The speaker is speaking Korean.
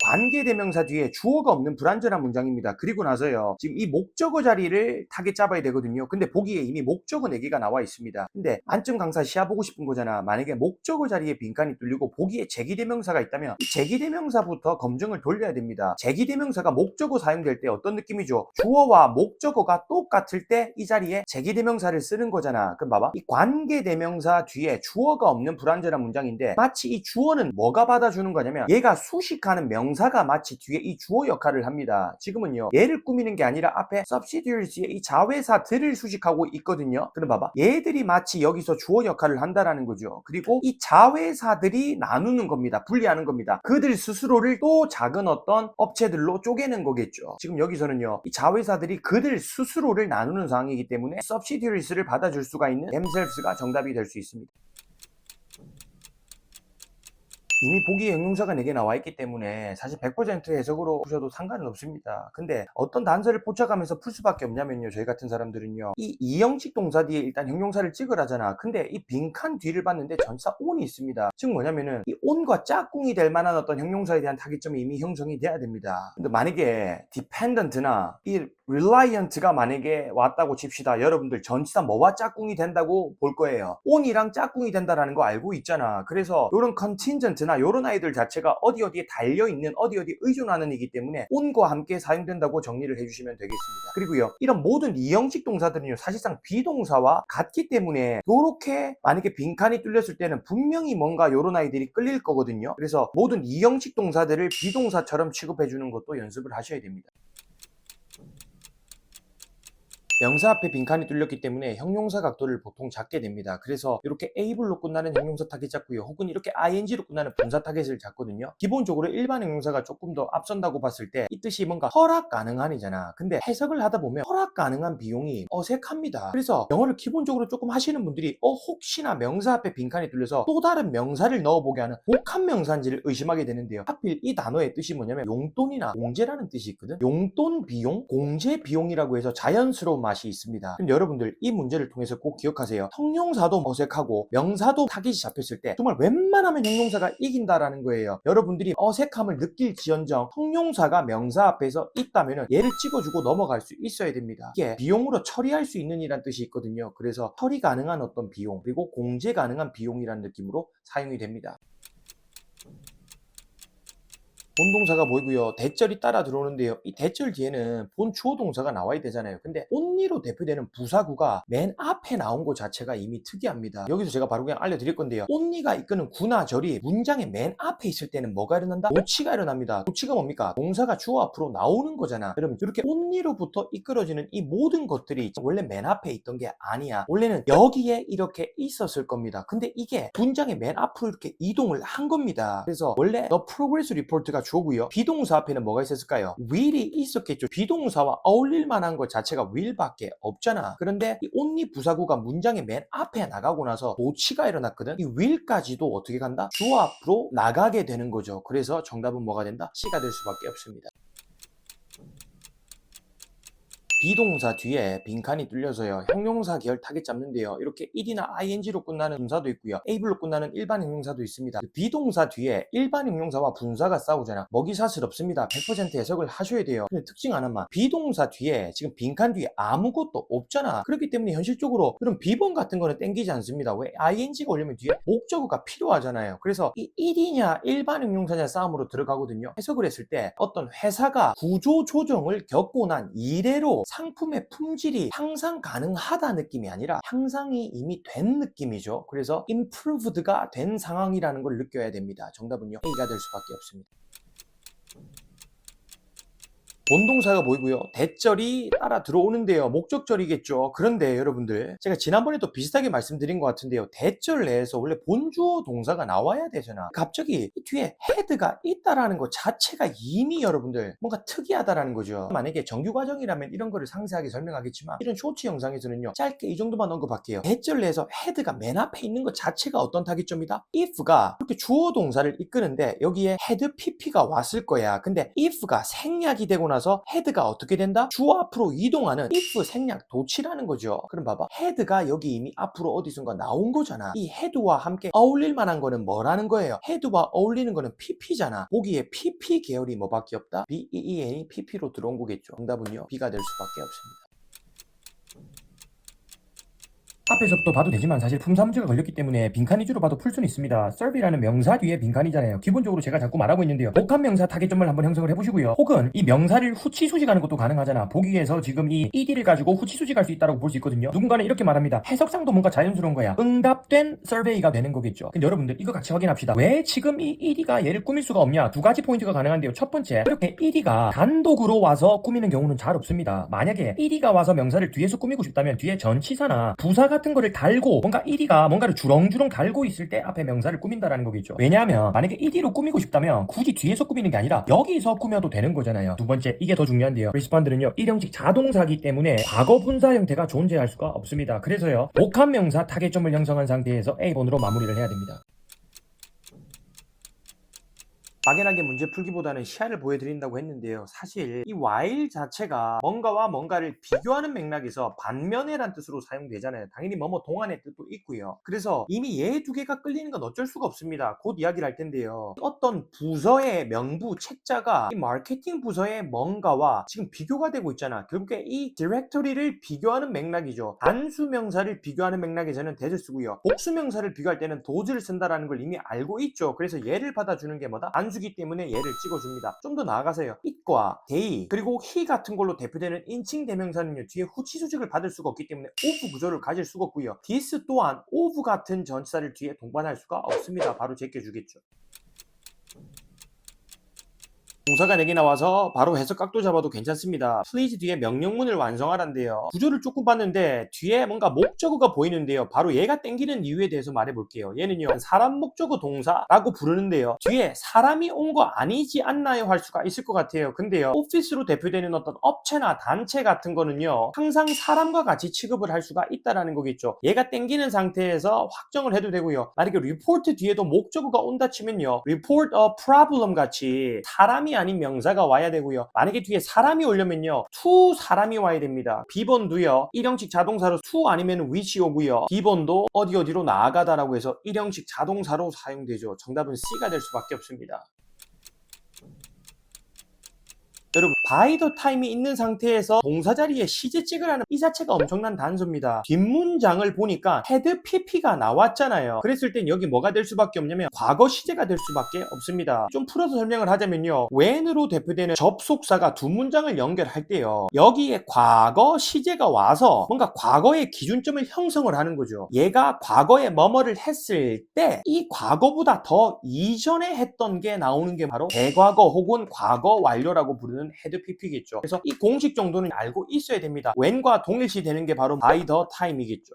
관계대명사 뒤에 주어가 없는 불완전한 문장입니다. 그리고 나서요, 지금 이 목적어 자리를 타겟 잡아야 되거든요. 근데 보기에 이미 목적어 4개가 나와 있습니다. 근데 만점 강사 시야 보고 싶은 거잖아. 만약에 목적어 자리에 빈칸이 뚫리고 보기에 제기대명사가 있다면 이 제기대명사부터 검증을 돌려야 됩니다. 제기대명사가 목적어 사용될 때 어떤 느낌이죠? 주어와 목적어가 똑같을 때 이 자리에 제기대명사를 쓰는 거잖아. 그럼 봐봐, 이 관계대명사 뒤에 주어가 없는 불완전한 문장인데 마치 이 주어는 뭐가 받아주는 거냐면 얘가 수식하는 명사가 마치 뒤에 이 주어 역할을 합니다. 지금은요, 얘를 꾸미는 게 아니라 앞에 subsidiary의 이 자회사들을 수식하고 있거든요. 그럼 봐봐, 얘들이 마치 여기서 주어 역할을 한다라는 거죠. 그리고 이 자회사들이 나누는 겁니다. 분리하는 겁니다. 그들 스스로를 또 작은 어떤 업체들로 쪼개는 거겠죠. 지금 여기서는요, 이 자회사들이 그들 스스로를 나누는 상황이기 때문에 subsidiaries를 받아줄 수가 있는 themselves가 정답이 될 수 있습니다. 이미 보기에 형용사가 4개 나와 있기 때문에 사실 100% 해석으로 푸셔도 상관은 없습니다. 근데 어떤 단서를 포착하면서 풀 수밖에 없냐면요, 저희 같은 사람들은요, 이 이형식 동사 뒤에 일단 형용사를 찍으라잖아. 근데 이 빈칸 뒤를 봤는데 전치사 on이 있습니다. 즉 뭐냐면은 이 on과 짝꿍이 될 만한 어떤 형용사에 대한 타깃점이 이미 형성이 돼야 됩니다. 근데 만약에 dependent나 이 reliant가 만약에 왔다고 칩시다. 여러분들 전치사 뭐와 짝꿍이 된다고 볼 거예요. on이랑 짝꿍이 된다라는 거 알고 있잖아. 그래서 이런 contingent나 이런 아이들 자체가 어디에 달려있는 어디 의존하는 이기 때문에 on과 함께 사용된다고 정리를 해주시면 되겠습니다. 그리고요, 이런 모든 이형식 동사들은요, 사실상 비동사와 같기 때문에 이렇게 만약에 빈칸이 뚫렸을 때는 분명히 뭔가 이런 아이들이 끌릴 거거든요. 그래서 모든 이형식 동사들을 비동사처럼 취급해주는 것도 연습을 하셔야 됩니다. 명사 앞에 빈칸이 뚫렸기 때문에 형용사 각도를 보통 잡게 됩니다. 그래서 이렇게 able로 끝나는 형용사 타겟 잡고요, 혹은 이렇게 ing로 끝나는 분사 타겟을 잡거든요. 기본적으로 일반 형용사가 조금 더 앞선다고 봤을 때 이 뜻이 뭔가 허락 가능한이잖아. 근데 해석을 하다 보면 허락 가능한 비용이 어색합니다. 그래서 영어를 기본적으로 조금 하시는 분들이 혹시나 명사 앞에 빈칸이 뚫려서 또 다른 명사를 넣어보게 하는 복합 명사인지를 의심하게 되는데요, 하필 이 단어의 뜻이 뭐냐면 용돈이나 공제라는 뜻이 있거든. 용돈 비용, 공제 비용이라고 해서 자연스러운 맛이 있습니다. 그럼 여러분들 이 문제를 통해서 꼭 기억하세요. 형용사도 어색하고 명사도 타깃이 잡혔을 때 정말 웬만하면 형용사가 이긴다라는 거예요. 여러분들이 어색함을 느낄지언정 형용사가 명사 앞에서 있다면 얘를 찍어주고 넘어갈 수 있어야 됩니다. 이게 비용으로 처리할 수 있는 이란 뜻이 있거든요. 그래서 처리 가능한 어떤 비용, 그리고 공제 가능한 비용이라는 느낌으로 사용이 됩니다. 본동사가 보이고요, 대절이 따라 들어오는데요, 이 대절 뒤에는 본 주어 동사가 나와야 되잖아요. 근데 only로 대표되는 부사구가 맨 앞에 나온 것 자체가 이미 특이합니다. 여기서 제가 바로 그냥 알려드릴 건데요, only가 이끄는 구나 절이 문장의 맨 앞에 있을 때는 뭐가 일어난다? 도치가 일어납니다. 도치가 뭡니까? 동사가 주어 앞으로 나오는 거잖아. 그럼 이렇게 only로부터 이끌어지는 이 모든 것들이 원래 맨 앞에 있던 게 아니야. 원래는 여기에 이렇게 있었을 겁니다. 근데 이게 문장의 맨 앞으로 이렇게 이동을 한 겁니다. 그래서 원래 The Progress Report가 주어고요, 비동사 앞에는 뭐가 있었을까요? will이 있었겠죠. 비동사와 어울릴 만한 것 자체가 will밖에 없잖아. 그런데 이 only 부사구가 문장의 맨 앞에 나가고 나서 도치가 일어났거든. 이 will까지도 어떻게 간다? 주어 앞으로 나가게 되는 거죠. 그래서 정답은 뭐가 된다? C가 될 수밖에 없습니다. 비동사 뒤에 빈칸이 뚫려서요, 형용사 계열 타겟 잡는데요, 이렇게 일이나 ing로 끝나는 분사도 있고요, ab로 끝나는 일반 형용사도 있습니다. 비동사 뒤에 일반 형용사와 분사가 싸우잖아. 먹이사슬 없습니다. 100% 해석을 하셔야 돼요. 근데 특징 하나만, 비동사 뒤에 지금 빈칸 뒤에 아무것도 없잖아. 그렇기 때문에 현실적으로 그런 비번 같은 거는 땡기지 않습니다. 왜? ing가 오려면 뒤에 목적어가 필요하잖아요. 그래서 이 일이냐 일반 형용사냐 싸움으로 들어가거든요. 해석을 했을 때 어떤 회사가 구조 조정을 겪고 난 이래로 상품의 품질이 향상 가능하다 느낌이 아니라 향상이 이미 된 느낌이죠. 그래서 improved가 된 상황이라는 걸 느껴야 됩니다. 정답은요, A가 될 수밖에 없습니다. 본동사가 보이고요, 대절이 따라 들어오는데요, 목적절이겠죠. 그런데 여러분들, 제가 지난번에도 비슷하게 말씀드린 것 같은데요, 대절 내에서 원래 본주어 동사가 나와야 되잖아. 갑자기 뒤에 head가 있다라는 것 자체가 이미 여러분들 뭔가 특이하다라는 거죠. 만약에 정규 과정이라면 이런 거를 상세하게 설명하겠지만 이런 쇼츠 영상에서는요, 짧게 이 정도만 언급할게요. 대절 내에서 head가 맨 앞에 있는 것 자체가 어떤 타깃점이다? if가 이렇게 주어 동사를 이끄는데 여기에 head pp가 왔을 거야. 근데 if가 생략이 되고 나서 나서 헤드가 어떻게 된다? 주어 앞으로 이동하는 if 생략 도치라는 거죠. 그럼 봐봐. 헤드가 여기 이미 앞으로 어디선가 나온 거잖아. 이 헤드와 함께 어울릴 만한 거는 뭐라는 거예요? 헤드와 어울리는 거는 pp잖아. 보기에 pp 계열이 뭐밖에 없다? BEEN이 pp로 들어온 거겠죠. 정답은요. B가 될 수밖에 없습니다. 앞에서부터 봐도 되지만 사실 품사 문제가 걸렸기 때문에 빈칸 위주로 봐도 풀 수는 있습니다. survey라는 명사 뒤에 빈칸이잖아요. 기본적으로 제가 자꾸 말하고 있는데요. 복합 명사 타겟점을 한번 형성을 해보시고요. 혹은 이 명사를 후치 수식하는 것도 가능하잖아. 보기에서 지금 이 ed를 가지고 후치 수식할 수 있다고 볼 수 있거든요. 누군가는 이렇게 말합니다. 해석상도 뭔가 자연스러운 거야. 응답된 survey가 되는 거겠죠. 근데 여러분들 이거 같이 확인합시다. 왜 지금 이 ed가 얘를 꾸밀 수가 없냐? 두 가지 포인트가 가능한데요. 첫 번째, 이렇게 ed가 단독으로 와서 꾸미는 경우는 잘 없습니다. 만약에 ed가 와서 명사를 뒤에서 꾸미고 싶다면 뒤에 전치사나 부사 같은 거를 달고 뭔가 ed가 뭔가를 주렁주렁 달고 있을 때 앞에 명사를 꾸민다라는 거겠죠. 왜냐하면 만약에 ed로 꾸미고 싶다면 굳이 뒤에서 꾸미는 게 아니라 여기서 꾸며도 되는 거잖아요. 두 번째, 이게 더 중요한데요. respond는요, 일형식 자동사기 때문에 과거 분사 형태가 존재할 수가 없습니다. 그래서요, 복합 명사 타겟점을 형성한 상태에서 A번으로 마무리를 해야 됩니다. 막연하게 문제 풀기보다는 시야를 보여드린다고 했는데요. 사실 이 while 자체가 뭔가와 뭔가를 비교하는 맥락에서 반면에란 뜻으로 사용되잖아요. 당연히 뭐뭐 동안의 뜻도 있고요. 그래서 이미 얘 두 개가 끌리는 건 어쩔 수가 없습니다. 곧 이야기를 할 텐데요. 어떤 부서의 명부 책자가 이 마케팅 부서의 뭔가와 지금 비교가 되고 있잖아. 결국에 이 디렉터리를 비교하는 맥락이죠. 단수 명사를 비교하는 맥락에서는 that을 쓰고요. 복수 명사를 비교할 때는 does를 쓴다라는 걸 이미 알고 있죠. 그래서 얘를 받아주는 게 뭐다? 단수기 때문에 얘를 찍어줍니다. 좀 더 나아가서요. it과 they 그리고 he 같은 걸로 대표되는 인칭 대명사는요. 뒤에 후치 수직을 받을 수가 없기 때문에 of 구조를 가질 수가 없고요. this 또한 of 같은 전치사를 뒤에 동반할 수가 없습니다. 바로 제껴주겠죠. 동사가 4개 나와서 바로 해석 각도 잡아도 괜찮습니다. please 뒤에 명령문을 완성하란데요. 구조를 조금 봤는데 뒤에 뭔가 목적어가 보이는데요. 바로 얘가 땡기는 이유에 대해서 말해볼게요. 얘는요, 사람 목적어 동사라고 부르는데요. 뒤에 사람이 온 거 아니지 않나요? 할 수가 있을 것 같아요. 근데요, 오피스로 대표되는 어떤 업체나 단체 같은 거는요, 항상 사람과 같이 취급을 할 수가 있다라는 거겠죠. 얘가 땡기는 상태에서 확정을 해도 되고요. 만약에 report 뒤에도 목적어가 온다 치면요, report a problem 같이 사람이 아닌 명사가 와야 되고요. 만약에 뒤에 사람이 오려면요, to 사람이 와야 됩니다. B번도요, 일형식 자동사로 to 아니면 which 오고요. B번도 어디로 나아가다라고 해서 일형식 자동사로 사용되죠. 정답은 C가 될 수밖에 없습니다. 여러분, by the time이 있는 상태에서 동사 자리에 시제찍을 하는 이 자체가 엄청난 단서입니다. 뒷문장을 보니까 had pp가 나왔잖아요. 그랬을 땐 여기 뭐가 될 수밖에 없냐면 과거 시제가 될 수밖에 없습니다. 좀 풀어서 설명을 하자면요, when으로 대표되는 접속사가 두 문장을 연결할 때요, 여기에 과거 시제가 와서 뭔가 과거의 기준점을 형성을 하는 거죠. 얘가 과거에 뭐뭐를 했을 때 이 과거보다 더 이전에 했던 게 나오는 게 바로 대과거 혹은 과거 완료라고 부르는 head pp겠죠. 그래서 이 공식 정도는 알고 있어야 됩니다. when과 동일시 되는 게 바로 by the time이겠죠.